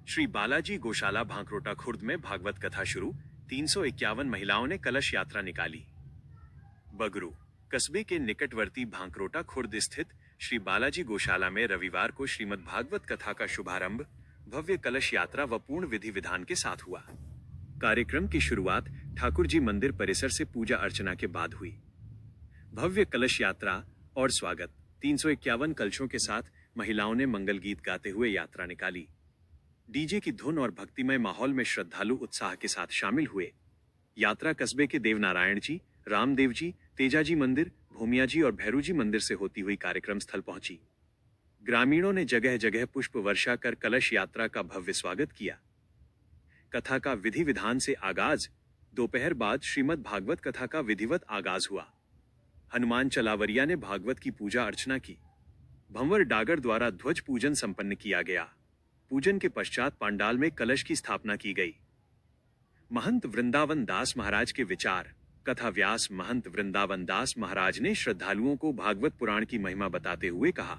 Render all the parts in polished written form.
श्री बालाजी गौशाला भांकरोटा खुर्द में भागवत कथा शुरू। 351 महिलाओं ने कलश यात्रा निकाली। बगरू कस्बे के निकटवर्ती भांकरोटा खुर्द स्थित श्री बालाजी गौशाला में रविवार को श्रीमद् भागवत कथा का शुभारंभ भव्य कलश यात्रा व पूर्ण विधि विधान के साथ हुआ। कार्यक्रम की शुरुआत ठाकुर जी मंदिर परिसर से पूजा अर्चना के बाद हुई। भव्य कलश यात्रा और स्वागत 351 कलशों के साथ महिलाओं ने मंगल गीत गाते हुए यात्रा निकाली। डीजे की धुन और भक्तिमय माहौल में श्रद्धालु उत्साह के साथ शामिल हुए। यात्रा कस्बे के देवनारायण जी, रामदेव जी, तेजाजी मंदिर, भूमिया जी और भैरू जी मंदिर से होती हुई कार्यक्रम स्थल पहुंची। ग्रामीणों ने जगह जगह पुष्प वर्षा कर कलश यात्रा का भव्य स्वागत किया। कथा का विधि विधान से आगाज। दोपहर बाद श्रीमद् भागवत कथा का विधिवत आगाज हुआ। हनुमान चलावरिया ने भागवत की पूजा अर्चना की। भंवर डागर द्वारा ध्वज पूजन संपन्न किया गया। पूजन के पश्चात पांडाल में कलश की स्थापना की गई। महंत वृंदावन दास महाराज के विचार। कथा व्यास महंत वृंदावन दास महाराज ने श्रद्धालुओं को भागवत पुराण की महिमा बताते हुए कहा,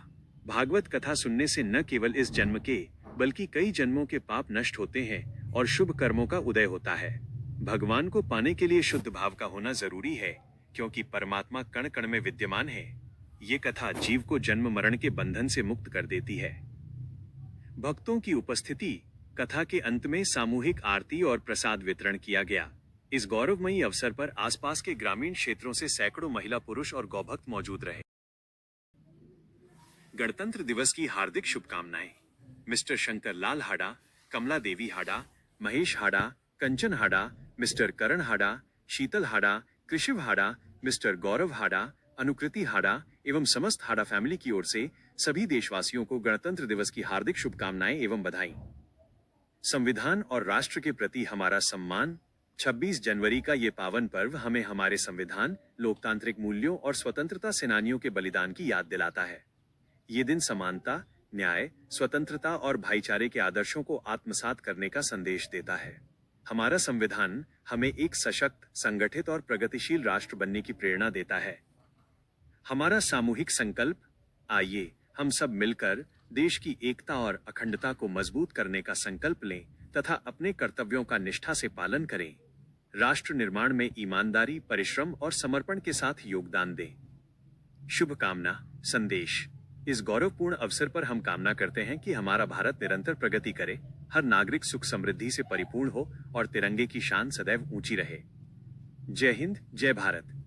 भागवत कथा सुनने से न केवल इस जन्म के बल्कि कई जन्मों के पाप नष्ट होते हैं और शुभ कर्मों का उदय होता है। भगवान को पाने के लिए शुद्ध भाव का होना जरूरी है, क्योंकि परमात्मा कण कण में विद्यमान है। ये कथा जीव को जन्म मरण के बंधन से मुक्त कर देती है। भक्तों की उपस्थिति। कथा के अंत में सामूहिक आरती और प्रसाद वितरण किया गया। इस गौरवमयी अवसर पर आसपास के ग्रामीण क्षेत्रों से सैकड़ों महिला पुरुष और गौभक्त मौजूद रहे। गणतंत्र दिवस की हार्दिक शुभकामनाएं। मिस्टर शंकर लाल हाडा, कमला देवी हाडा, महेश हाडा, कंचन हाडा, मिस्टर करण हाडा, शीतल हाडा, कृषिव हाडा, मिस्टर गौरव हाडा, अनुकृति हाडा एवं समस्त हाडा फैमिली की ओर से सभी देशवासियों को गणतंत्र दिवस की हार्दिक शुभकामनाएं एवं बधाई। संविधान और राष्ट्र के प्रति हमारा सम्मान। 26 जनवरी का ये पावन पर्व हमें हमारे संविधान, लोकतांत्रिक मूल्यों और स्वतंत्रता सेनानियों के बलिदान की याद दिलाता है। ये दिन समानता, न्याय, स्वतंत्रता और भाईचारे के आदर्शों को आत्मसात करने का संदेश देता है। हमारा संविधान हमें एक सशक्त, संगठित और प्रगतिशील राष्ट्र बनने की प्रेरणा देता है। हमारा सामूहिक संकल्प, आइए हम सब मिलकर देश की एकता और अखंडता को मजबूत करने का संकल्प लें तथा अपने कर्तव्यों का निष्ठा से पालन करें। राष्ट्र निर्माण में ईमानदारी, परिश्रम और समर्पण के साथ योगदान दें। शुभकामना संदेश। इस गौरवपूर्ण अवसर पर हम कामना करते हैं कि हमारा भारत निरंतर प्रगति करे, हर नागरिक सुख समृद्धि से परिपूर्ण हो और तिरंगे की शान सदैव ऊंची रहे। जय हिंद, जय भारत।